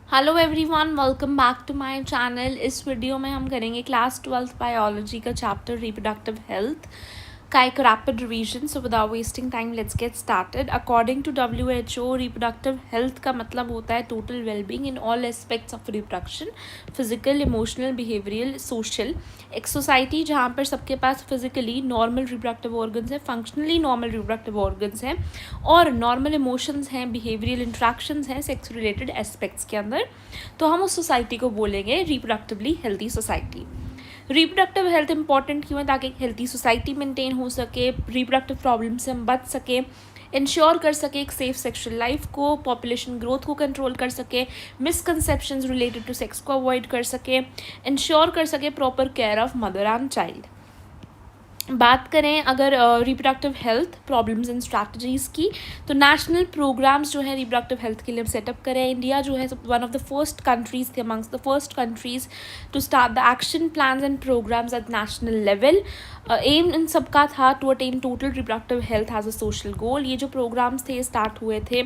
Hello everyone, welcome back to my channel. इस video में हम करेंगे क्लास 12th बायोलॉजी का चैप्टर रिप्रोडक्टिव हेल्थ का एक rapid revision. So without wasting time let's get started. According to WHO, reproductive health का मतलब होता है total wellbeing in all aspects of reproduction, physical, emotional, behavioural, social. एक society जहाँ पर सबके पास फिजिकली नॉर्मल रिप्रोडक्टिव ऑर्गन्स हैं, फंक्शनली नॉर्मल रिप्रोडक्टिव ऑर्गन्स हैं और नॉर्मल इमोशंस हैं, बिहेवियरल इंट्रैक्शंस हैं सेक्स रिलेटेड एस्पेक्ट्स के अंदर, तो हम उस सोसाइटी को बोलेंगे reproductively healthy society. Reproductive health important क्यों है? ताकि एक हेल्थी सोसाइटी मेंटेन हो सके, रिप्रोडक्टिव प्रॉब्लम से हम बच सके, इंश्योर कर सके एक सेफ सेक्शुअल लाइफ को, पॉपुलेशन ग्रोथ को कंट्रोल कर सके, मिसकंसेप्शंस रिलेटेड टू सेक्स को अवॉइड कर सके, इंश्योर कर सके proper care of mother and child. बात करें अगर reproductive health problems and strategies की, तो नेशनल प्रोग्राम्स जो है रिप्रोडक्टिव हेल्थ के लिए सेटअप करें। इंडिया जो है one of the first countries थे, amongst the first countries to start the action plans and programmes at national level. Aim इन सबका था to attain total reproductive health as a social goal. ये जो programmes थे start हुए थे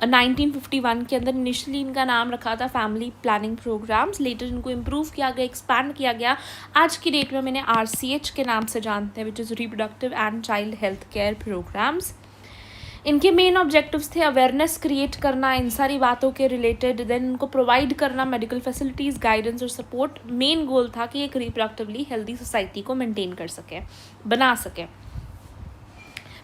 1951 के अंदर। इनिशियली इनका नाम रखा था फैमिली प्लानिंग प्रोग्राम्स, लेटर इनको इम्प्रूव किया गया, एक्सपैंड किया गया। आज की डेट में मैंने RCH के नाम से जानते हैं, which is reproductive and child health care programmes. इनके मेन ऑब्जेक्टिव्स थे अवेयरनेस क्रिएट करना इन सारी बातों के रिलेटेड, देन उनको प्रोवाइड करना मेडिकल फैसिलिटीज़, गाइडेंस और सपोर्ट। मेन गोल था कि एक रिप्रोडक्टिवली हेल्दी सोसाइटी को मेंटेन कर सके, बना सके।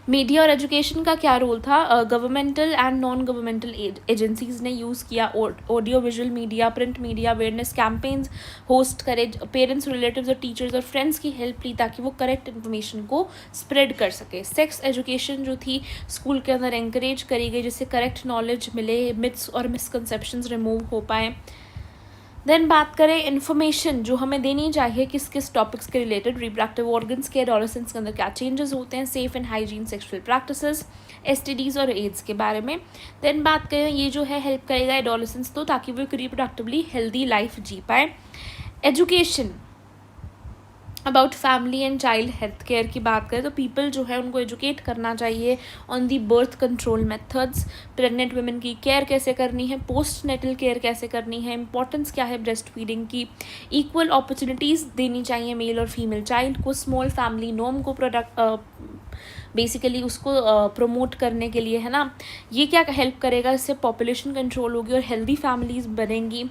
मीडिया और एजुकेशन का क्या रोल था? Governmental and non governmental agencies ने यूज़ किया audio visual media, print media, awareness campaigns host करे, पेरेंट्स, रिलेटिव्स और टीचर्स और फ्रेंड्स की हेल्प ली ताकि वो करेक्ट इन्फॉर्मेशन को स्प्रेड कर सके। सेक्स एजुकेशन जो थी स्कूल के अंदर एंकरेज करी गई, जिससे करेक्ट नॉलेज मिले, मिथ्स और मिसकंसेप्शंस रिमूव हो पाएँ। देन बात करें इन्फॉर्मेशन जो हमें देनी चाहिए किस किस टॉपिक्स के रिलेटेड, रिप्रोडक्टिव ऑर्गन्स के, एडोलेसेंस के अंदर क्या चेंजेस होते हैं, safe and hygiene sexual practices, STDs और एड्स के बारे में। देन बात करें ये जो है हेल्प करेगा एडोलेसेंस तो ताकि वो एक रिप्रोडक्टिवली हेल्दी लाइफ जी पाए। Education about family and child health care की बात करें तो पीपल जो है उनको एजुकेट करना चाहिए on the birth control methods, pregnant women की केयर कैसे करनी है, पोस्ट नेटल केयर कैसे करनी है, इंपॉर्टेंस क्या है ब्रेस्ट फीडिंग की, इक्वल अपॉर्चुनिटीज़ देनी चाहिए मेल और फीमेल चाइल्ड को, स्मॉल फैमिली नॉर्म को बेसिकली उसको प्रमोट करने के लिए, है ना। ये क्या हेल्प करेगा? इससे पॉपुलेशन कंट्रोल होगी और हेल्दी फैमिलीज़ बनेंगी,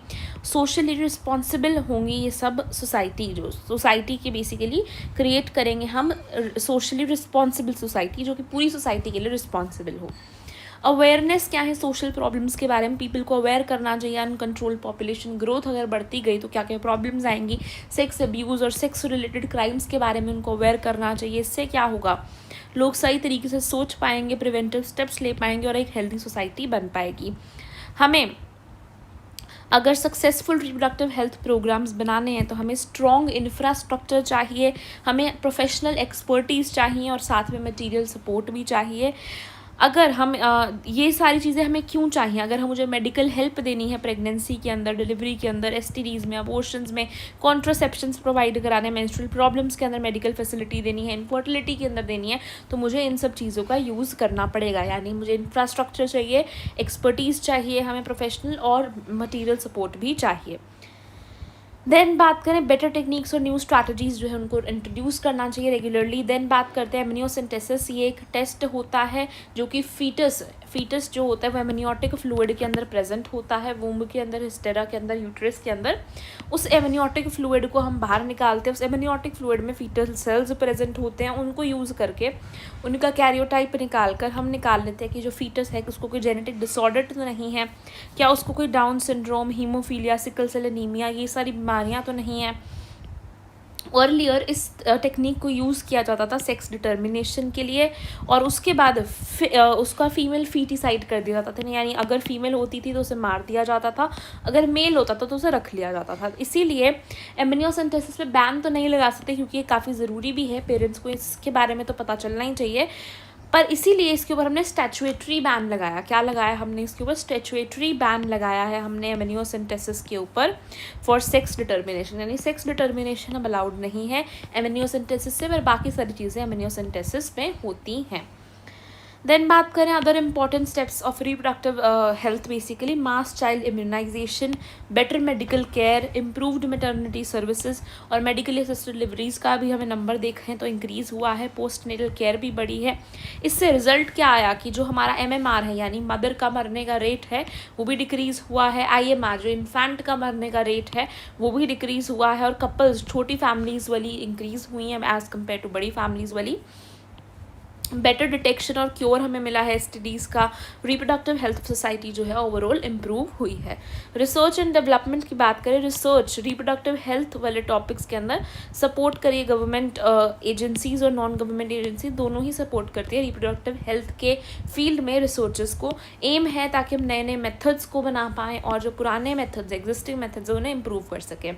सोशली रिस्पॉन्सिबल होंगी। ये सब सोसाइटी की बेसिकली क्रिएट करेंगे हम सोशली रिस्पॉन्सिबल सोसाइटी, जो कि पूरी सोसाइटी के लिए रिस्पॉन्सिबल हो। अवेयरनेस क्या है? सोशल प्रॉब्लम्स के बारे में पीपल को अवेयर करना चाहिए। अनकंट्रोल पॉपुलेशन ग्रोथ अगर बढ़ती गई तो क्या क्या प्रॉब्लम्स आएंगी, सेक्स अब्यूज़ और सेक्स रिलेटेड क्राइम्स के बारे में उनको अवेयर करना चाहिए। इससे क्या होगा? लोग सही तरीके से सोच पाएंगे, प्रिवेंटिव स्टेप्स ले पाएंगे और एक हेल्दी सोसाइटी बन पाएगी। हमें अगर सक्सेसफुल रिप्रोडक्टिव हेल्थ प्रोग्राम्स बनाने हैं तो हमें स्ट्रॉन्ग इंफ्रास्ट्रक्चर चाहिए, हमें प्रोफेशनल एक्सपर्टीज़ चाहिए और साथ में मटेरियल सपोर्ट भी चाहिए। अगर हम ये सारी चीज़ें हमें क्यों चाहिए? अगर हम मुझे मेडिकल हेल्प देनी है प्रेगनेंसी के अंदर, डिलीवरी के अंदर, STDs में, अबॉर्शंस में, कॉन्ट्रासेप्शंस प्रोवाइड कराने, मेंस्ट्रुअल प्रॉब्लम्स के अंदर मेडिकल फैसिलिटी देनी है, इनफर्टिलिटी के अंदर देनी है, तो मुझे इन सब चीज़ों का यूज़ करना पड़ेगा। यानी मुझे इंफ्रास्ट्रक्चर चाहिए, एक्सपर्टीज़ चाहिए, हमें प्रोफेशनल और मटीरियल सपोर्ट भी चाहिए। देन बात करें बेटर टेक्निक्स और न्यू स्ट्रैटेजीज़ जो है उनको इंट्रोड्यूस करना चाहिए रेगुलरली। देन बात करते हैं एमनियोसेंटेसिस। ये एक टेस्ट होता है जो कि फीटस जो होता है वो एमनियोटिक फ्लूइड के अंदर प्रेजेंट होता है, वूम्ब के अंदर, हिस्टेरा के अंदर, यूट्रस के अंदर। उस एमनियोटिक फ्लूइड को हम बाहर निकालते हैं। उस एमनियोटिक फ्लूइड में फीटल सेल्स प्रेजेंट होते हैं, उनको यूज़ करके उनका कैरियोटाइप निकाल कर हम निकाल लेते हैं कि जो फीटस है उसको कोई जेनेटिक डिसऑर्डर तो नहीं है, क्या उसको कोई down syndrome, haemophilia, sickle cell anaemia, ये सारी बीमारियां तो नहीं हैं। अर्लियर इस टेक्निक को यूज़ किया जाता था सेक्स डिटर्मिनेशन के लिए और उसके बाद उसका फीमेल फीटिसाइड कर दिया जाता था। यानी अगर फीमेल होती थी तो उसे मार दिया जाता था, अगर मेल होता था तो उसे रख लिया जाता था। इसीलिए एमनियोसेंटेसिस पे बैन तो नहीं लगा सकते क्योंकि ये काफ़ी ज़रूरी भी है, पेरेंट्स को इसके बारे में तो पता चलना ही चाहिए। पर इसीलिए इसके ऊपर हमने स्टैचुएटरी बैन लगाया। क्या लगाया हमने इसके ऊपर? स्टैचुएटरी बैन लगाया है हमने एमनियोसेंटेसिस के ऊपर फॉर सेक्स डिटर्मिनेशन। यानी सेक्स डिटर्मिनेशन अब अलाउड नहीं है एमनियोसेंटेसिस से, पर बाकी सारी चीज़ें एमनियोसेंटेसिस में होती हैं। देन बात करें other important steps of reproductive health, basically mass child immunisation, better medical care, improved maternity services और मेडिकली असिस्टेड डिलीवरीज का भी हमें नंबर देखें तो इंक्रीज़ हुआ है, पोस्ट नेटल केयर भी बढ़ी है। इससे रिजल्ट क्या आया कि जो हमारा MMR है यानी मदर का मरने का रेट है वो भी डिक्रीज़ हुआ है, IMR जो इन्फेंट का मरने का रेट है वो भी डिक्रीज़ हुआ है, और कपल्स छोटी फैमिलीज़ वाली इंक्रीज़ हुई हैं एज़ कम्पेयर टू बड़ी फैमिलीज़ वाली। बेटर डिटेक्शन और क्योर हमें मिला है STDs का। रिप्रोडक्टिव हेल्थ सोसाइटी जो है ओवरऑल इम्प्रूव हुई है। रिसर्च एंड डेवलपमेंट की बात करें, रिसर्च रिप्रोडक्टिव हेल्थ वाले टॉपिक्स के अंदर सपोर्ट करिए गवर्नमेंट एजेंसीज और नॉन गवर्नमेंट एजेंसी दोनों ही सपोर्ट करती है रिप्रोडक्टिव हेल्थ के फील्ड में रिसर्चेस को। एम है ताकि हम नए नए मेथड्स को बना पाएँ और जो पुराने मेथड्स एग्जिस्टिंग मेथड्स हैं उन्हें इम्प्रूव कर सकें।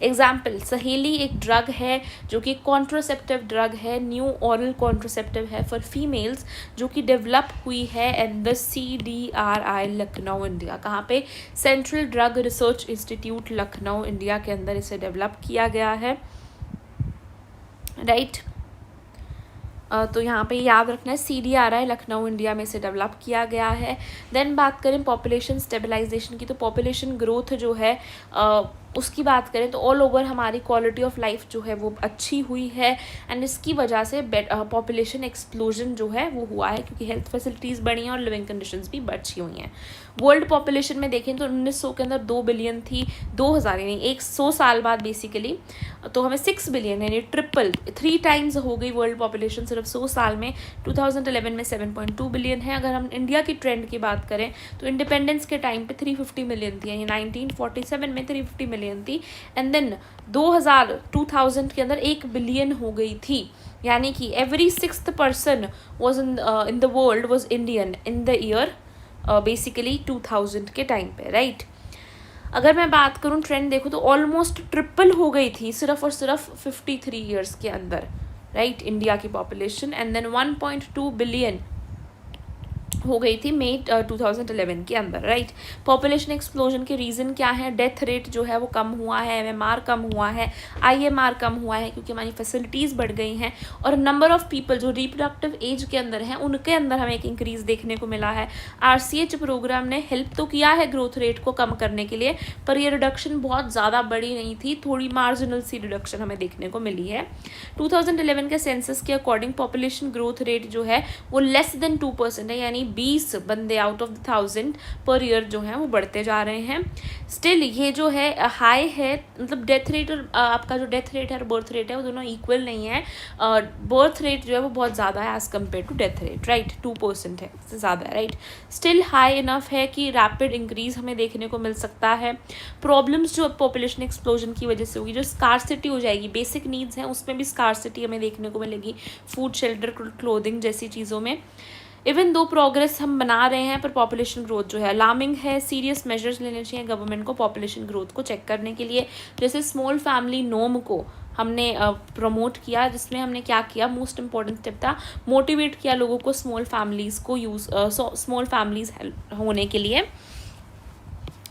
एग्जाम्पल, सहेली एक ड्रग है जो कि कॉन्ट्रोसेप्टिव ड्रग है, न्यू ऑरल कॉन्ट्रोसेप्टिव है फॉर फीमेल्स, जो कि डेवलप हुई है and the CDRI Lucknow India. कहाँ पे? Central drug research institute Lucknow India के अंदर इसे डेवलप किया गया है, राइट। तो यहाँ पे याद रखना है CDRI लखनऊ इंडिया में से डेवलप किया गया है। देन बात करें पॉपुलेशन स्टेबलाइजेशन की, तो पॉपुलेशन ग्रोथ जो है उसकी बात करें तो ऑल ओवर हमारी क्वालिटी ऑफ लाइफ जो है वो अच्छी हुई है एंड इसकी वजह से पॉपुलेशन एक्सप्लोजन जो है वो हुआ है क्योंकि हेल्थ फैसिलिटीज़ बढ़ी हैं और लिविंग कंडीशंस भी बढ़ी हुई हैं। वर्ल्ड पॉपुलेशन में देखें तो 1900 के अंदर 2 बिलियन थी, 2000 यानी 100 साल बाद बेसिकली तो हमें 6 बिलियन यानी ट्रिपल 3 टाइम्स हो गई वर्ल्ड पॉपुलेशन सिर्फ 100 साल में। 2011 में 7.2 बिलियन है। अगर हम इंडिया की ट्रेंड की बात करें तो इंडिपेंडेंस के टाइम पे 350 मिलियन थी, यानी 1947 में 350 मिलियन थी एंड देन 2000 के अंदर 1 बिलियन हो गई थी, यानी कि every 6th person was in the world was Indian in the year basically 2000 के टाइम पे, राइट। अगर मैं बात करूँ ट्रेंड देखो तो ऑलमोस्ट ट्रिपल हो गई थी सिर्फ और सिर्फ 53 ईयर्स के अंदर, राइट, इंडिया की पॉपुलेशन एंड देन 1.2 बिलियन हो गई थी मई 2011 के अंदर, राइट। पॉपुलेशन एक्सप्लोजन के रीज़न क्या है? डेथ रेट जो है वो कम हुआ है, MMR कम हुआ है, IMR कम हुआ है क्योंकि हमारी फैसिलिटीज़ बढ़ गई हैं और नंबर ऑफ़ पीपल जो रिप्रोडक्टिव एज के अंदर हैं उनके अंदर हमें एक इंक्रीज़ देखने को मिला है। RCH प्रोग्राम ने हेल्प तो किया है ग्रोथ रेट को कम करने के लिए, पर ये रिडक्शन बहुत ज़्यादा बड़ी नहीं थी, थोड़ी मार्जिनल सी रिडक्शन हमें देखने को मिली है। 2011 के सेंसस के अकॉर्डिंग पॉपुलेशन ग्रोथ रेट जो है वो लेस देन 2% है, यानी 20 बंदे out of the 1000 per year जो हैं वो बढ़ते जा रहे हैं। स्टिल ये जो है हाई है, मतलब डेथ रेट और आपका जो डेथ रेट है और बर्थ रेट है वो दोनों इक्वल नहीं है। बर्थ रेट जो है वो बहुत ज़्यादा है as compare to death rate, right, 2% है, इससे ज़्यादा है, राइट। स्टिल हाई इनफ है कि रैपिड इंक्रीज हमें देखने को मिल सकता है। प्रॉब्लम्स जो पॉपुलेशन एक्सप्लोजन की वजह से होगी, जो स्कार्सिटी हो जाएगी, बेसिक नीड्स हैं उसमें भी स्कार्सिटी हमें देखने को मिलेगी, फूड, शेल्टर, क्लोथिंग जैसी चीज़ों में। इवन दो प्रोग्रेस हम बना रहे हैं पर पॉपुलेशन ग्रोथ जो है अलार्मिंग है, सीरियस मेजर्स लेने चाहिए गवर्नमेंट को पॉपुलेशन ग्रोथ को चेक करने के लिए। जैसे स्मॉल फैमिली नॉर्म को हमने प्रमोट किया, जिसमें हमने क्या किया, मोस्ट इंपॉर्टेंट स्टेप था, मोटिवेट किया लोगों को स्मॉल फैमिलीज़ को स्मॉल फैमिलीज़ हेल्प होने के लिए।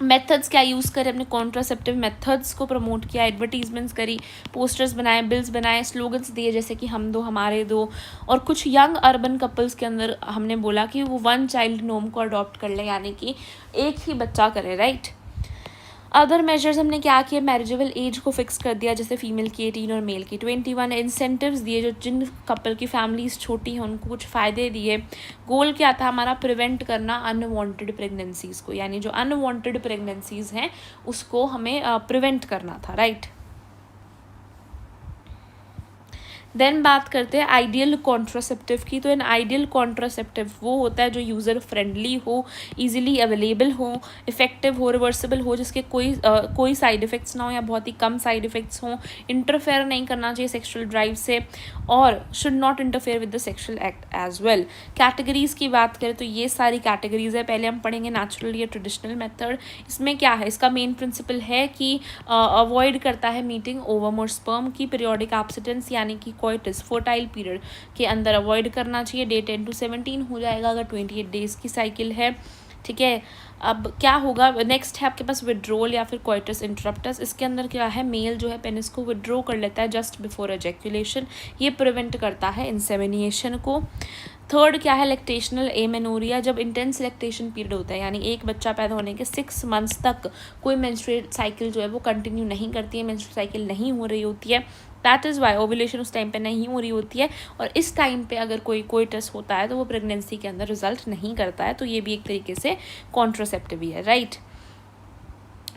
मेथड्स क्या यूज़ करें, अपने कॉन्ट्रासेप्टिव मेथड्स को प्रमोट किया, एडवर्टीजमेंट्स करी, पोस्टर्स बनाए, बिल्स बनाए, स्लोगन्स दिए जैसे कि हम दो हमारे दो, और कुछ यंग अर्बन कपल्स के अंदर हमने बोला कि वो 1 चाइल्ड नॉर्म को अडॉप्ट कर ले, यानी कि एक ही बच्चा करे, राइट। अदर मेजर्स हमने क्या किया, मैरिजेबल एज को फिक्स कर दिया, जैसे फीमेल की 18 और मेल की 21। इंसेंटिव्स दिए, जो जिन कपल की फैमिलीज छोटी हैं उनको कुछ फ़ायदे दिए। गोल क्या था हमारा, प्रिवेंट करना अनवांटेड प्रेगनेंसीज़ को, यानी जो अनवांटेड प्रेगनेंसीज़ हैं उसको हमें प्रिवेंट करना था, राइट। देन बात करते हैं आइडियल कॉन्ट्रासेप्टिव की। तो एन आइडियल कॉन्ट्रासेप्टिव वो होता है जो यूज़र फ्रेंडली हो, इजीली अवेलेबल हो, इफेक्टिव हो, रिवर्सिबल हो, जिसके कोई साइड इफ़ेक्ट्स ना हो या बहुत ही कम साइड इफ़ेक्ट्स हों, इंटरफेयर नहीं करना चाहिए सेक्शुअल ड्राइव से, और should not interfere with the sexual act as well. Categories की बात करें तो ये सारी कैटेगरीज़ है। पहले हम पढ़ेंगे नेचुरल या ट्रेडिशनल मेथड। इसमें क्या है, इसका मेन प्रिंसिपल है कि अवॉइड करता है मीटिंग ओवम और स्पर्म की, पीरियोडिक एब्सिडेंस यानी कि कोइटस फर्टाइल पीरियड के अंदर अवॉइड करना चाहिए। डे 10 to 17 हो जाएगा अगर 28 डेज़ की साइकिल है, ठीक है। अब क्या होगा, नेक्स्ट है आपके पास विड्रोल या फिर कोइटस इंटरप्टस। इसके अंदर क्या है, मेल जो है पेनिस को विड्रॉ कर लेता है जस्ट बिफोर एजैक्यूलेशन, ये प्रिवेंट करता है इंसेमिनेशन को। थर्ड क्या है, लैक्टेशनल एमेनोरिया, जब इंटेंस लैक्टेशन पीरियड होता है, यानी एक बच्चा पैदा होने के 6 मंथ्स तक कोई मेंस्ट्रुअल साइकिल जो है वो कंटिन्यू नहीं करती है, मेंस्ट्रुअल साइकिल नहीं हो रही होती है, दैट इज़ वाई ओव्यूलेशन उस टाइम पे नहीं हो रही होती है, और इस टाइम पे अगर कोई टेस्ट होता है तो वो प्रेगनेंसी के अंदर रिजल्ट नहीं करता है, तो ये भी एक तरीके से कॉन्ट्रासेप्टिव ही है, राइट।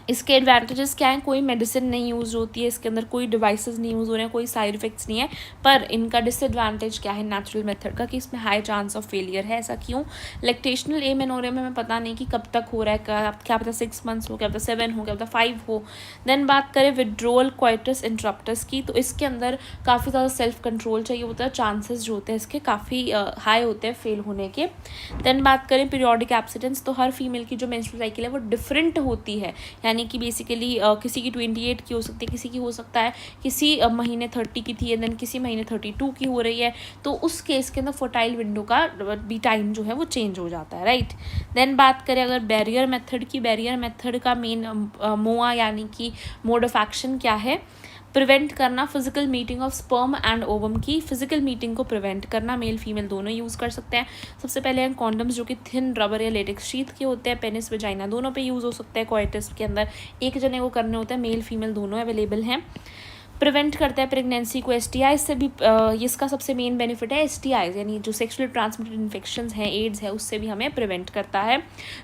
इसके एडवांटेजेस क्या हैं, कोई मेडिसिन नहीं यूज़ होती है, इसके अंदर कोई डिवाइसेस नहीं यूज़ हो रहे हैं, कोई साइड इफेक्ट्स नहीं है, पर इनका डिसएडवांटेज क्या है नेचुरल मेथड का, कि इसमें हाई चांस ऑफ फेलियर है। ऐसा क्यों, लैक्टेशनल एमेनोरिया में हमें पता नहीं कि कब तक हो रहा है, क्या पता 6 मंथ्स हो, क्या पता 7 हो, क्या पता 5 हो। देन बात करें विड्रोअल कोइटस इंटरप्टस की, तो इसके अंदर काफ़ी ज़्यादा सेल्फ कंट्रोल चाहिए होता है, चांसेस जो होते हैं इसके काफ़ी हाई होते हैं फेल होने के। देन बात करें पीरियोडिक एब्सिडेंस, तो हर फीमेल की जो मेंस्ट्रुअल साइकिल है वो डिफरेंट होती है, यानी कि बेसिकली किसी की 28 की हो सकती है, किसी की हो सकता है किसी महीने 30 की थी, देन किसी महीने 32 की हो रही है, तो उस केस के अंदर फर्टाइल विंडो का भी टाइम जो है वो चेंज हो जाता है, राइट। देन बात करें अगर बैरियर मेथड की, बैरियर मेथड का मेन मोआ यानी कि मोड ऑफ एक्शन क्या है, प्रिवेंट करना physical meeting of sperm and ovum की, फिजिकल मीटिंग को प्रिवेंट करना, मेल फीमेल दोनों यूज़ कर सकते हैं। सबसे पहले हैं कॉन्डम्स जो कि थिन रबर या लेटेक्स शीट के होते हैं, पेनिस वजाइना दोनों पे यूज़ हो सकते हैं, कोइटस के अंदर एक जने को करने होते हैं, मेल फीमेल दोनों अवेलेबल हैं। प्रिवेंट करता है प्रेगनेंसी को, STI से भी इसका सबसे मेन बेनिफिट है, STIs यानी जो सेक्सुअली ट्रांसमिटेड इन्फेक्शंस हैं, एड्स है, उससे भी हमें प्रिवेंट करता है।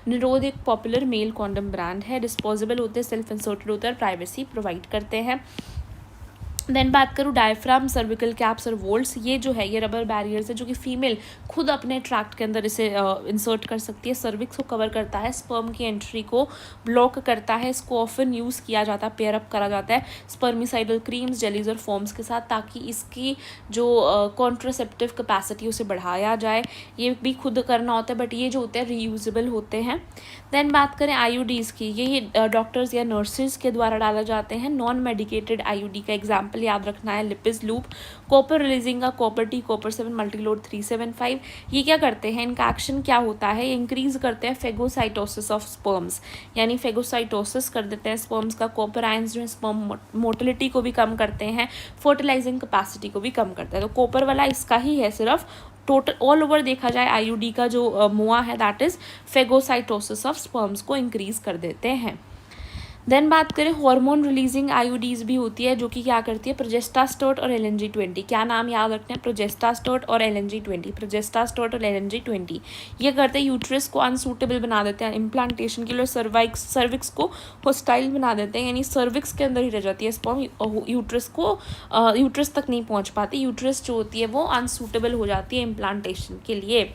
निरोध एक पॉपुलर मेल कॉन्डम ब्रांड है, डिस्पोजेबल होते हैं, सेल्फ इंसर्टेड होता है, प्राइवेसी प्रोवाइड करते हैं। देन बात करूँ डायफ्राम, सर्विकल कैप्स और वोल्ट्स, ये जो है ये रबर बैरियर्स है जो कि फीमेल खुद अपने ट्रैक्ट के अंदर इसे इंसर्ट कर सकती है, सर्विक्स को कवर करता है, स्पर्म की एंट्री को ब्लॉक करता है, इसको ऑफन यूज़ किया जाता है, पेयर अप करा जाता है स्पर्मिसाइडल क्रीम्स, जेलीज और फॉर्म्स के साथ, ताकि इसकी जो कॉन्ट्रासेप्टिव कैपेसिटी उसे बढ़ाया जाए। ये भी खुद करना होता है, बट ये जो होते हैं रीयूजेबल होते हैं। देन बात करें IUDs की, ये डॉक्टर्स या नर्सेज के द्वारा डाला जाते हैं, नॉन मेडिकेटेड IUD का एग्जाम्पल याद रखना है लिपिस लूप, कॉपर रिलीजिंग का कॉपर टी, कॉपर 7 मल्टीलोड 375। ये क्या करते हैं, इनका एक्शन क्या होता है, इंक्रीज करते हैं फेगोसाइटोसिस ऑफ स्पर्म्स, यानी फेगोसाइटोसिस कर देते हैं स्पर्म्स का, कॉपर आयंस जो है स्पर्म मोटिलिटी को भी कम करते हैं, फर्टिलाइजिंग कैपेसिटी को भी कम करते हैं। तो कॉपर वाला इसका ही है, सिर्फ टोटल ऑल ओवर देखा जाए IUD का जो मुआ है that is phagocytosis of sperms को इंक्रीज कर देते हैं। देन बात करें हार्मोन रिलीजिंग IUDs भी होती है जो कि क्या करती है, प्रोजेस्टास्टोट और LNG-20, क्या नाम याद रखना है, प्रोजेस्टास्टोट और LNG-20, प्रोजेस्टास्टोट और LNG-20 ये करते हैं यूट्रस को अनसूटेबल बना देते हैं इम्प्लांटेशन के लिए, सर्विक्स को होस्टाइल बना देते हैं, यानी सर्विक्स के अंदर ही रह जाती है स्पर्म, यूट्रस तक नहीं पहुंच पाती, यूट्रस जो होती है वो अनसूटेबल हो जाती है इम्प्लांटेशन के लिए।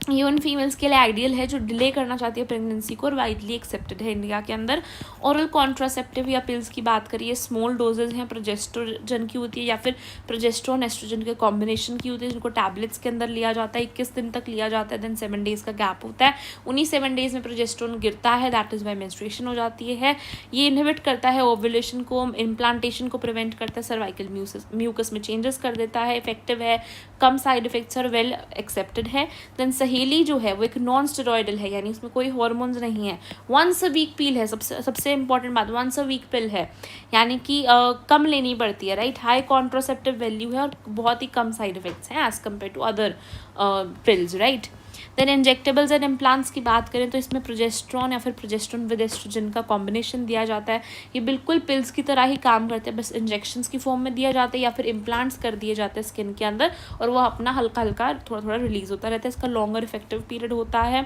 ये उन फीमेल्स के लिए आइडियल है जो डिले करना चाहती है प्रेगनेंसी को, और वाइडली एक्सेप्टेड है इंडिया के अंदर। ओरल कॉन्ट्रासेप्टिव या पिल्स की बात करिए, स्मॉल डोजेज हैं, प्रोजेस्ट्रोजन की होती है या फिर प्रोजेस्ट्रॉन एस्ट्रोजन के कॉम्बिनेशन की होती है, जिनको टैबलेट्स के अंदर लिया जाता है, 21 दिन तक लिया जाता है, देन 7 डेज़ का गैप होता है, उन्हीं 7 डेज़ में प्रोजेस्ट्रॉन गिरता है, दैट इज़ वाई मेंस्ट्रुएशन हो जाती है। ये इनहिबिट करता है ओव्यूलेशन को, इम्प्लांटेशन को प्रिवेंट करता है, सर्वाइकल म्यूकस में चेंजेस कर देता है, इफेक्टिव है, कम साइड इफेक्ट्स और वेल एक्सेप्टेड है। देन सहेली जो है वो एक नॉन स्टेरॉइडल है, यानी उसमें कोई हॉर्मोन्स नहीं है, वंस अ वीक पिल है, सबसे इंपॉर्टेंट बात, वंस अ वीक पिल है, यानी कि कम लेनी पड़ती है, राइट। हाई कॉन्ट्रासेप्टिव वैल्यू है और बहुत ही कम साइड इफेक्ट्स हैं as compare to other pills, right. Then injectables and implants की बात करें तो इसमें प्रोजेस्ट्रॉन या फिर प्रोजेस्ट्रॉन विद एस्ट्रोजन का कॉम्बिनेशन दिया जाता है। ये बिल्कुल पिल्स की तरह ही काम करते हैं, बस इंजेक्शंस की फॉर्म में दिया जाता है या फिर इम्प्लांट्स कर दिए जाते हैं स्किन के अंदर, और वो अपना हल्का हल्का थोड़ा थोड़ा रिलीज होता रहता है, इसका लॉन्गर इफेक्टिव पीरियड होता है।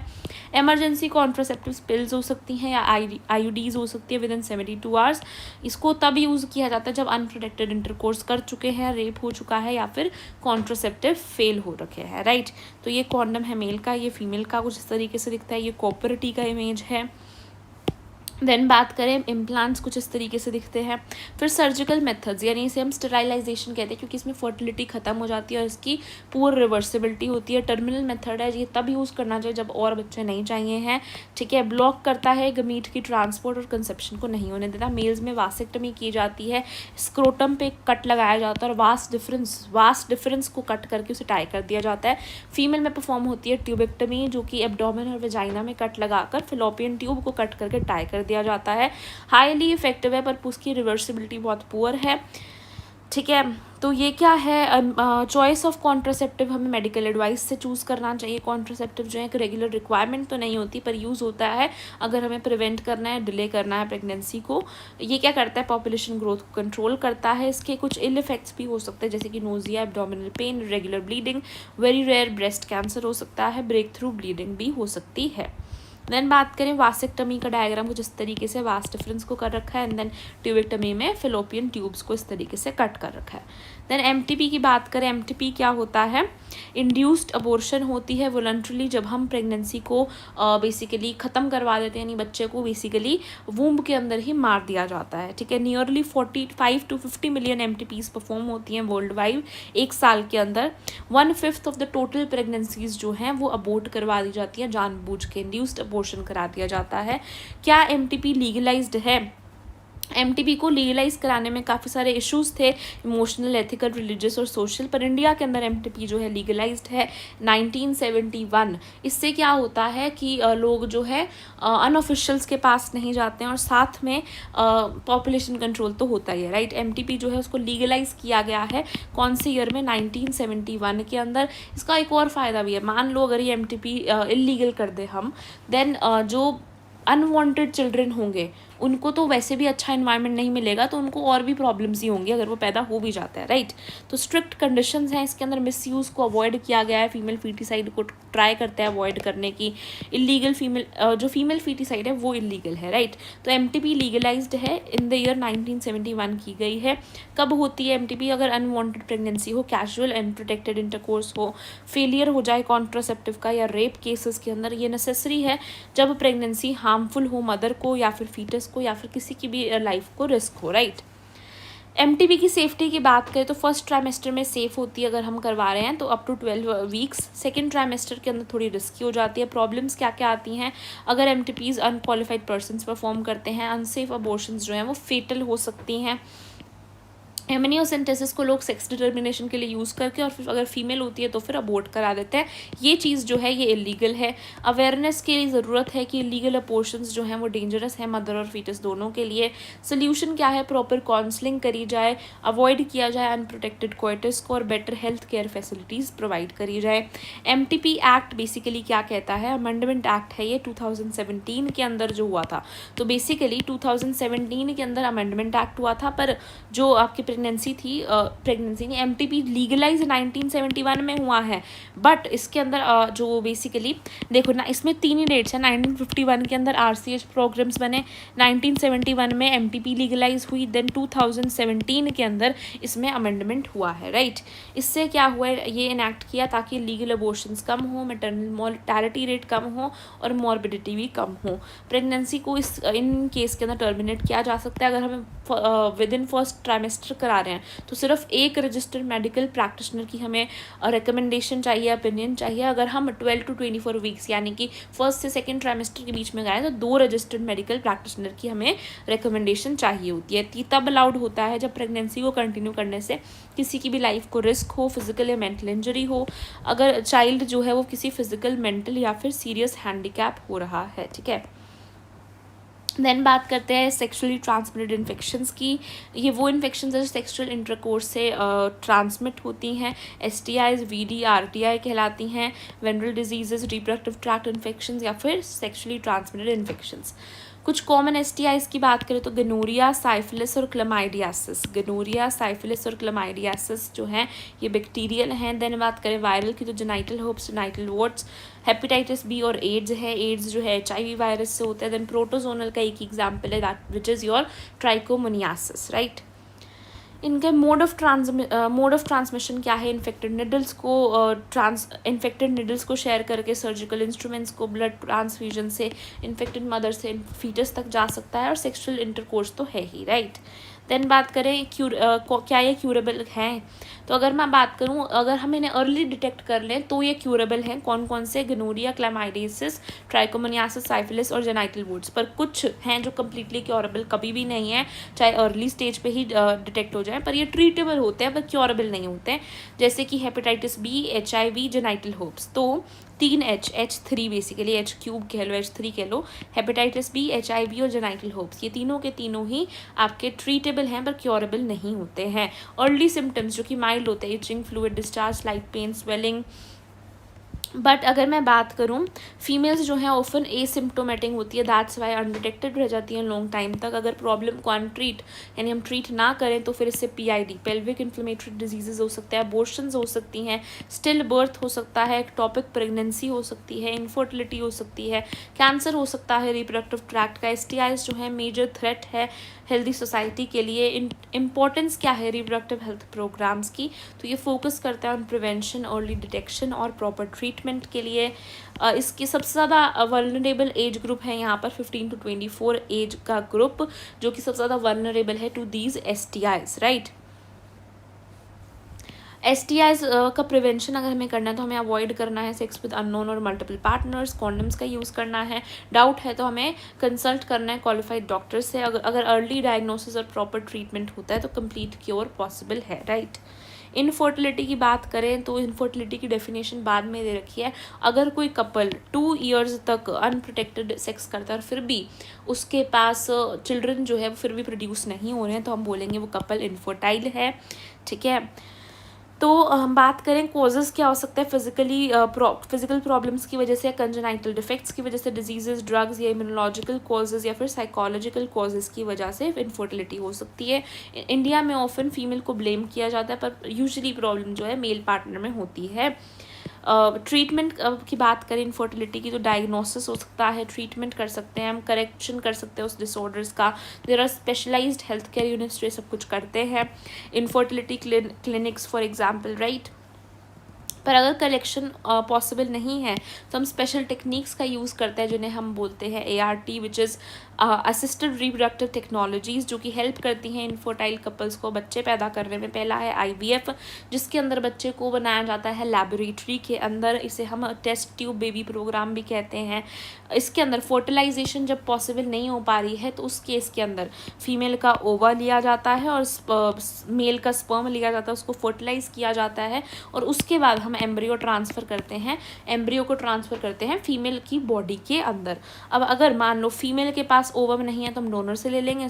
एमरजेंसी कॉन्ट्रासेप्टिव पिल्स हो सकती हैं या IUDs हो सकती है विद इन 72 आवर्स। इसको तब यूज़ किया जाता है जब अनप्रोटेक्टेड इंटरकोर्स कर चुके हैं, रेप हो चुका है या फिर कॉन्ट्रासेप्टिव फेल हो रखे हैं, राइट। तो ये कॉन्डम है मेल का, ये फीमेल का कुछ इस तरीके से दिखता है, ये कॉपर टी का इमेज है। देन बात करें इम्प्लांट्स कुछ इस तरीके से दिखते हैं। फिर सर्जिकल मेथड्स, यानी इसे हम स्टेराइलाइजेशन कहते हैं क्योंकि इसमें फर्टिलिटी खत्म हो जाती है और इसकी पूरी रिवर्सिबिलिटी होती है। टर्मिनल मेथड है, ये तब यूज़ करना चाहिए जब और बच्चे नहीं चाहिए हैं, ठीक है। ब्लॉक करता है गमीट की ट्रांसपोर्ट और कंसेप्शन को नहीं होने देता। मेल्स में वासेक्टमी की जाती है, स्क्रोटम पे कट लगाया जाता है और वास्ट डिफरेंस को कट करके उसे टाई कर दिया जाता है। फीमेल में परफॉर्म होती है ट्यूबेक्टमी, जो कि एब्डोमेन और वेजाइना में कट लगाकर फिलोपियन ट्यूब को कट करके टाई कर दिया जाता है। हाईली इफेक्टिव है पर उसकी रिवर्सिबिलिटी बहुत पुअर है। ठीक है। तो ये क्या है, चॉइस ऑफ कॉन्ट्रासेप्टिव हमें मेडिकल एडवाइस से चूज़ करना चाहिए। कॉन्ट्रासेप्टिव जो है एक रेगुलर रिक्वायरमेंट तो नहीं होती, पर यूज़ होता है अगर हमें प्रिवेंट करना है, डिले करना है प्रेगनेंसी को। ये क्या करता है, पॉपुलेशन ग्रोथ को कंट्रोल करता है। इसके कुछ इल इफेक्ट्स भी हो सकते हैं, जैसे कि nausea, abdominal pain, regular bleeding, very rare breast cancer हो सकता है, ब्रेक थ्रू ब्लीडिंग भी हो सकती है। देन बात करें वासेक्टमी का डायग्राम कुछ इस तरीके से वास डिफरेंस को कर रखा है, एंड देन ट्यूबेक्टमी में फिलोपियन ट्यूब्स को इस तरीके से कट कर रखा है। देन एमटीपी की बात करें, एमटीपी क्या होता है, इंड्यूस्ड अबॉर्शन होती है वॉलंटरली, जब हम प्रेगनेंसी को बेसिकली ख़त्म करवा देते हैं, यानी बच्चे को बेसिकली वूम्ब के अंदर ही मार दिया जाता है। ठीक है, नियरली 45 to 50 मिलियन एमटीपीज परफॉर्म होती हैं वर्ल्ड वाइड एक साल के अंदर। 1/5 ऑफ द टोटल प्रेगनेंसीज जो हैं वो अबॉर्ट करवा दी जाती हैं, जानबूझ के इंड्यूस्ड अबॉर्शन करा दिया जाता है। क्या एमटीपी लीगलाइज्ड है? एमटीपी को लीगलाइज कराने में काफ़ी सारे इश्यूज थे, इमोशनल, एथिकल, रिलीजियस और सोशल, पर इंडिया के अंदर एमटीपी जो है लीगलाइज्ड है 1971। इससे क्या होता है कि लोग जो है अनऑफिशियल्स के पास नहीं जाते हैं, और साथ में पॉपुलेशन कंट्रोल तो होता ही है, राइट। एमटीपी जो है उसको लीगलाइज किया गया है कौन से ईयर में, 1971 के अंदर। इसका एक और फ़ायदा भी है, मान लो अगर ये एमटीपी इलीगल कर दे हम, देन जो अनवांटेड चिल्ड्रन होंगे उनको तो वैसे भी अच्छा इन्वायरमेंट नहीं मिलेगा, तो उनको और भी प्रॉब्लम्स ही होंगी अगर वो पैदा हो भी जाता है, राइट। तो स्ट्रिक्ट कंडीशंस हैं इसके अंदर, मिसयूज़ को अवॉइड किया गया है, फीमेल फीटिसाइड को ट्राई करते हैं अवॉइड करने की। इलीगल जो फीमेल फीटिसाइड है वो इलीगल है, राइट। तो एमटीपी लीगलाइज्ड है इन द ईयर 1971 की गई है। कब होती है एमटीपी? अगर अनवांटेड प्रेगनेंसी हो, कैजुअल अनप्रोटेक्टेड इंटरकोर्स हो, फेलियर हो जाए कॉन्ट्रासेप्टिव का, या रेप केसेस के अंदर ये नेसेसरी है जब प्रेगनेंसी हार्मफुल हो मदर को या फिर फीटस को या फिर किसी की भी लाइफ को रिस्क हो, राइट। एमटीपी की सेफ्टी की बात करें तो फर्स्ट ट्राइमेस्टर में सेफ होती है अगर हम करवा रहे हैं तो up to 12 weeks. Second trimester के अंदर थोड़ी रिस्की हो जाती है। प्रॉब्लम्स क्या क्या आती हैं अगर एमटीपीज अनक्वालिफाइड पर्सनस परफॉर्म करते हैं? अनसेफ अबॉर्शंस जो हैं वो फेटल हो सकती हैं। एमनियोसेंटेसिस को लोग सेक्स डिटर्मिनेशन के लिए यूज़ करके और फिर अगर फीमेल होती है तो फिर अबॉर्ट करा देते हैं। ये चीज़ जो है ये इलीगल है। अवेयरनेस की ज़रूरत है कि इलीगल अबॉर्शंस जो हैं वो डेंजरस है मदर और फीटस दोनों के लिए। सोल्यूशन क्या है? प्रॉपर काउंसलिंग करी जाए, अवॉइड किया जाए अनप्रोटेक्टेड कोइटस को, और better health care facilities provide करी जाए। एमटीपी एक्ट बेसिकली क्या कहता है? अमेंडमेंट एक्ट है ये 2017 के अंदर जो हुआ था। तो बेसिकली 2017 के अंदर अमेंडमेंट एक्ट हुआ था, पर जो आपकी प्रेगनेंसी नहीं, एमटीपी लीगलाइज 1971 में हुआ है, बट इसके अंदर जो बेसिकली देखो ना, इसमें 3 ही डेट्स हैं। 1951 के अंदर आरसीएच प्रोग्राम्स बने, 1971 में एमटीपी लीगलाइज हुई, देन 2017 के अंदर इसमें अमेंडमेंट हुआ है, राइट। इससे क्या हुआ है, ये इनैक्ट किया ताकि लीगल अबॉर्शंस कम हो, मैटरनल मोर्टेलिटी रेट कम हो और मॉर्बिडिटी भी कम हो। प्रेगनेंसी को इन केस के अंदर टर्मिनेट किया जा सकता है अगर हमें विद इन फर्स्ट ट्राइमेस्टर करा रहे हैं तो सिर्फ एक रजिस्टर्ड मेडिकल प्रैक्टिशनर की हमें रिकमेंडेशन चाहिए, ओपिनियन चाहिए। अगर हम 12 to 24 वीक्स यानी कि फर्स्ट से सेकेंड ट्राइमेस्टर के बीच में गए तो 2 रजिस्टर्ड मेडिकल प्रैक्टिशनर की हमें रिकमेंडेशन चाहिए होती है। तब अलाउड होता है जब प्रेगनेंसी को कंटिन्यू करने से किसी की भी लाइफ को रिस्क हो, फिजिकल या मेंटल इंजरी हो, अगर चाइल्ड जो है वो किसी फिजिकल, मेंटल या फिर सीरियस हैंडीकैप हो रहा है, ठीक है। देन बात करते हैं सेक्सुअली ट्रांसमिटेड इन्फेक्शंस की। ये वो इन्फेक्शंस है जो सेक्सुअल इंटरकोर्स से ट्रांसमिट होती हैं। एसटीआईज, वीडी, आरटीआई कहलाती हैं। Venereal diseases, reproductive tract infections या फिर सेक्सुअली ट्रांसमिटेड इन्फेक्शंस। कुछ कॉमन एसटीआईज की बात करें तो गनोरिया, साइफिलिस और क्लमाइडियासिस। गनोरिया, साइफिलिस और क्लमाइडियासिस जो हैं ये बैक्टीरियल हैं। देन बात करें वायरल की तो genital herpes, genital warts, hepatitis B और एड्स है। एड्स जो है एचआईवी वायरस से होता है। देन प्रोटोजोनल का एक एग्जाम्पल है that which is your trichomoniasis, right. इनके मोड ऑफ ट्रांसमिशन क्या है? इन्फेक्टेड निडल्स को शेयर करके, सर्जिकल इंस्ट्रूमेंट्स को, ब्लड ट्रांसफ्यूजन से, इन्फेक्टेड मदर से फीटस तक जा सकता है, और सेक्सुअल इंटरकोर्स तो है ही, राइट। देन बात करें क्या ये क्यूरेबल हैं? तो अगर मैं बात करूं, अगर हम इन्हें अर्ली डिटेक्ट कर लें तो ये क्यूरेबल हैं। कौन कौन से? गनोरिया, क्लैमाइडियासिस, ट्राइकोमोनियासिस, साइफिलिस और जेनाइटल वॉर्ट्स। पर कुछ हैं जो कम्प्लीटली क्योरेबल कभी भी नहीं है, चाहे अर्ली स्टेज पे ही डिटेक्ट हो जाए, पर ये ट्रीटेबल होते हैं पर क्योरेबल नहीं होते हैं, जैसे कि hepatitis B, HIV, genital herpes. तो 3 H3 बेसिकली, H³ कह लो, H3 कह लो, हेपेटाइटिस बी, HIV और जेनाइटल होप्स, ये तीनों के तीनों ही आपके ट्रीटेबल हैं पर क्योरेबल नहीं होते हैं। अर्ली सिम्टम्स जो कि माइल्ड होते हैं, itching, fluid discharge, light pain, swelling. But अगर मैं बात करूँ, फीमेल्स जो हैं ऑफन एसिम्प्टोमेटिक होती है, दैट्स वाई अनडिटेक्टेड रह जाती हैं लॉन्ग टाइम तक। अगर प्रॉब्लम को अनट्रीट यानी हम ट्रीट ना करें तो फिर इससे PID, पेल्विक इन्फ्लेमेटरी डिजीजेज हो सकते हैं, अबॉर्शंस हो सकती हैं, स्टिल बर्थ हो सकता है, एक्टोपिक प्रेगनेंसी हो सकती है, इनफर्टिलिटी हो सकती है, कैंसर हो सकता है रिप्रोडक्टिव ट्रैक्ट का। STIs जो है मेजर थ्रेट है हेल्दी सोसाइटी के लिए। इम्पॉर्टेंस क्या है रिप्रोडक्टिव हेल्थ प्रोग्राम्स की, तो ये फोकस करता है ऑन प्रिवेंशन, अर्ली डिटेक्शन और प्रॉपर ट्रीटमेंट के लिए। इसकी सबसे ज़्यादा वल्नरेबल एज ग्रुप है यहाँ पर 15 to 24 एज का ग्रुप, जो कि सबसे ज़्यादा वल्नरेबल है to these STIs, right. STIs का प्रिवेंशन अगर हमें करना है तो हमें अवॉइड करना है सेक्स विद अननोन और मल्टीपल पार्टनर्स, कॉन्डम्स का यूज़ करना है, डाउट है तो हमें कंसल्ट करना है क्वालिफाइड डॉक्टर से। अगर अर्ली डायग्नोसिस और प्रॉपर ट्रीटमेंट होता है तो कंप्लीट क्योर पॉसिबल है, राइट। इनफर्टिलिटी की बात करें तो इनफर्टिलिटी की डेफिनेशन बाद में दे रखी है। अगर कोई कपल 2 years तक अनप्रोटेक्टेड सेक्स करता है और फिर भी उसके पास चिल्ड्रन जो है वो फिर भी प्रोड्यूस नहीं हो रहे हैं तो हम बोलेंगे वो कपल इनफर्टाइल है, ठीक है। तो हम बात करें कॉजेज़ क्या हो सकता है, फिजिकल प्रॉब्लम्स की वजह से, कंजेनाइटल डिफेक्ट्स की वजह से, डिजीजेस, ड्रग्स या इम्यूनोलॉजिकल कॉजेज़ या फिर साइकोलॉजिकल कॉजेज़ की वजह से इनफर्टिलिटी हो सकती है। इंडिया में ऑफन फीमेल को ब्लेम किया जाता है पर यूजुअली प्रॉब्लम जो है मेल पार्टनर में होती है। ट्रीटमेंट की बात करें इनफर्टिलिटी की तो डायग्नोसिस हो सकता है, ट्रीटमेंट कर सकते हैं हम, करेक्शन कर सकते हैं उस डिसऑर्डर्स का। There are specialised health care units जो ये सब कुछ करते हैं, infertility clinics for example, right. पर अगर कलेक्शन पॉसिबल नहीं है तो हम स्पेशल टेक्निक्स का यूज़ करते हैं जिन्हें हम बोलते हैं ART, which is assisted reproductive technologies, जो कि हेल्प करती हैं इनफर्टाइल कपल्स को बच्चे पैदा करने में। पहला है IVF, जिसके अंदर बच्चे को बनाया जाता है लैबोरेटरी के अंदर, इसे हम टेस्ट ट्यूब बेबी प्रोग्राम भी कहते हैं। इसके अंदर फर्टिलाइजेशन जब पॉसिबल नहीं हो पा रही है तो उस केस के अंदर फीमेल का ओवा लिया जाता है और मेल का स्पर्म लिया जाता है, उसको फर्टिलाइज किया जाता है और उसके बाद हम एम्ब्रियो ट्रांसफ़र करते हैं, एम्ब्रियो को ट्रांसफ़र करते हैं फीमेल की बॉडी के अंदर। अब अगर मान लो फीमेल के पास ओवम नहीं है तो हम डोनर से ले लेंगे,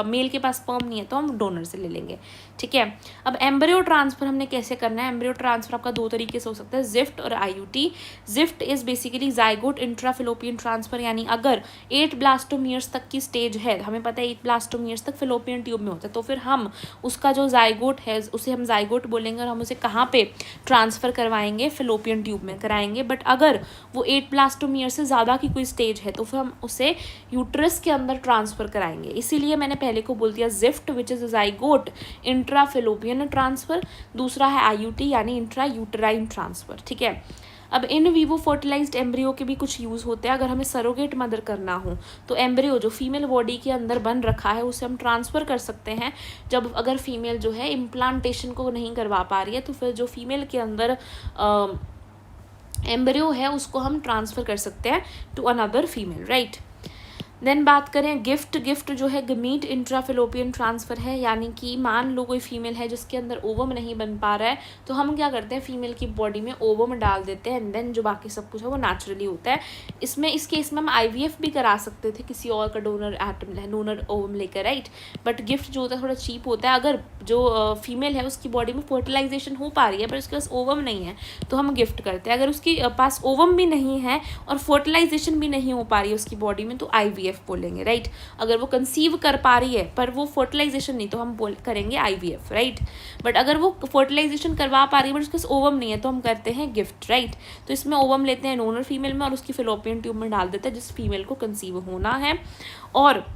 मेल के पास स्पर्म नहीं है तो हम डोनर से ले लेंगे, ठीक है। अब एम्ब्रियो ट्रांसफ़र हमने कैसे करना है, एम्ब्रियो ट्रांसफ़र आपका 2 तरीके से हो सकता है, जिफ्ट और IUT। GIFT is basically zygote intrafallopian transfer, यानी अगर 8 ब्लास्टोमियर्स तक की स्टेज है, हमें पता है 8 ब्लास्टोमियर्स तक फिलोपियन ट्यूब में होता है, तो फिर हम उसका जो जाइगोट है उसे हम जाइगोट बोलेंगे और हम उसे कहाँ पे ट्रांसफ़र करवाएंगे, फिलोपियन ट्यूब में कराएंगे। बट अगर वो 8 ब्लास्टोमियर से ज़्यादा की कोई स्टेज है तो फिर हम उसे यूट्रस के अंदर ट्रांसफ़र कराएंगे। इसीलिए मैंने पहले को बोल दिया GIFT which is zygote intrafallopian transfer, दूसरा है IUT यानी इंट्रा यूटराइन ट्रांसफ़र, ठीक है। अब इन वीवो फर्टिलाइज्ड एम्ब्रियो के भी कुछ यूज़ होते हैं। अगर हमें सरोगेट मदर करना हो तो एम्ब्रियो जो फीमेल बॉडी के अंदर बन रखा है उसे हम ट्रांसफ़र कर सकते हैं। जब अगर फीमेल जो है इम्प्लांटेशन को नहीं करवा पा रही है तो फिर जो फीमेल के अंदर एम्ब्रियो है उसको हम ट्रांसफ़र कर सकते हैं to another female, right. Then बात करें गिफ्ट जो है गमीट इंट्राफिलोपियन ट्रांसफ़र है, यानी कि मान लो कोई फीमेल है जिसके अंदर ओवम नहीं बन पा रहा है तो हम क्या करते हैं फीमेल की बॉडी में ओवम डाल देते हैं एंड देन जो बाकी सब कुछ है वो नेचुरली होता है। इस केस में हम IVF भी करा सकते थे किसी और का डोनर ओवम लेकर, राइट। बट गिफ्ट जो होता है थोड़ा चीप होता है। अगर जो फीमेल है उसकी बॉडी में फर्टिलाइजेशन हो पा रही है पर उसके पास ओवम नहीं है तो हम गिफ्ट करते हैं। अगर उसके पास ओवम भी नहीं है और फर्टिलाइजेशन भी नहीं हो पा रही है उसकी बॉडी में तो IVF बोलेंगे, राइट। अगर वो कंसीव कर पा रही है पर वो फर्टिलाइजेशन नहीं तो हम करेंगे IVF, राइट। बट अगर वो फर्टिलाइजेशन करवा पा रही है बट उसके पास ओवम नहीं है तो हम करते हैं गिफ्ट, राइट। तो इसमें ओवम लेते हैं डोनर फीमेल में और उसकी फिलोपियन ट्यूब में डाल देते हैं जिस फीमेल को कंसीव होना है। और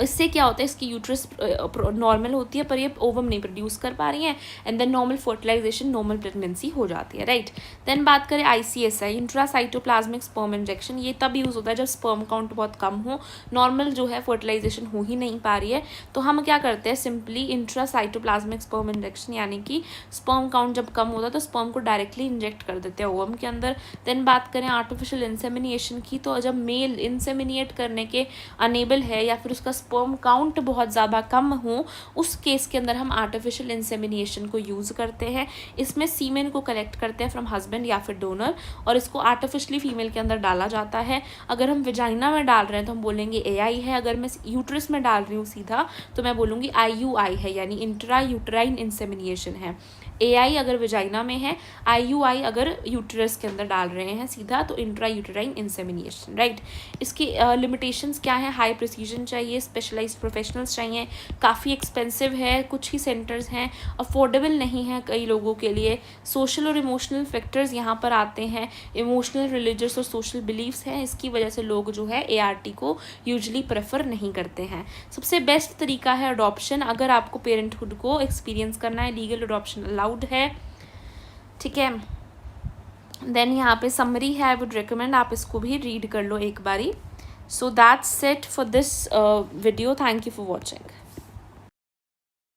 इससे क्या होता है इसकी यूट्रस नॉर्मल होती है पर ये ओवम नहीं प्रोड्यूस कर पा रही हैं and then normal fertilisation, normal pregnancy हो जाती है, राइट। देन बात करें ICSI इंट्रासाइटोप्लाज्मिक स्पर्म इंजेक्शन, ये तब यूज़ होता है जब स्पर्म काउंट बहुत कम हो, नॉर्मल जो है फर्टिलाइजेशन हो ही नहीं पा रही है तो हम क्या करते हैं सिंपली इंट्रासाइटोप्लाज्मिक स्पर्म इंजेक्शन, यानी कि स्पर्म काउंट जब कम होता है तो स्पर्म को डायरेक्टली इंजेक्ट कर देते हैं ओवम के अंदर। देन बात करें आर्टिफिशियल इंसेमिनेशन की, तो जब मेल इंसेमिनेट करने के अनेबल है या फिर उसका स्पर्म काउंट बहुत ज़्यादा कम हो, उस केस के अंदर हम आर्टिफिशियल इंसेमिनेशन को यूज़ करते हैं। इसमें सीमेन को कलेक्ट करते हैं फ्रॉम हस्बैंड या फिर डोनर और इसको आर्टिफिशियली फीमेल के अंदर डाला जाता है। अगर हम विजाइना में डाल रहे हैं तो हम बोलेंगे AI है, अगर मैं यूट्रस में डाल रही हूँ सीधा तो मैं बोलूँगी IUI है, यानी इंट्रा यूट्राइन इंसेमिनेशन है। AI अगर विजाइना में है, IUI अगर यूट्रस के अंदर डाल रहे हैं सीधा तो इंट्रा यूट्राइन इंसेमिनेशन, राइट। इसकी लिमिटेशंस क्या है? हाई प्रिसीजन चाहिए, स्पेशलाइज्ड प्रोफेशनल्स चाहिए, काफ़ी एक्सपेंसिव है, कुछ ही सेंटर्स हैं, अफोर्डेबल नहीं है कई लोगों के लिए। सोशल और इमोशनल फैक्टर्स यहाँ पर आते हैं, इमोशनल, रिलीजियस और सोशल बिलीव्स हैं, इसकी वजह से लोग जो है ART को यूजली प्रेफर नहीं करते हैं। सबसे बेस्ट तरीका है अडॉप्शन। अगर आपको पेरेंटहुड को एक्सपीरियंस करना है, लीगल अडॉप्शन अलाउड है, ठीक है। देन यहाँ पे समरी है, आई वुड रिकमेंड आप इसको भी रीड कर लो एक बारी। So that's it for this video, thank you for watching.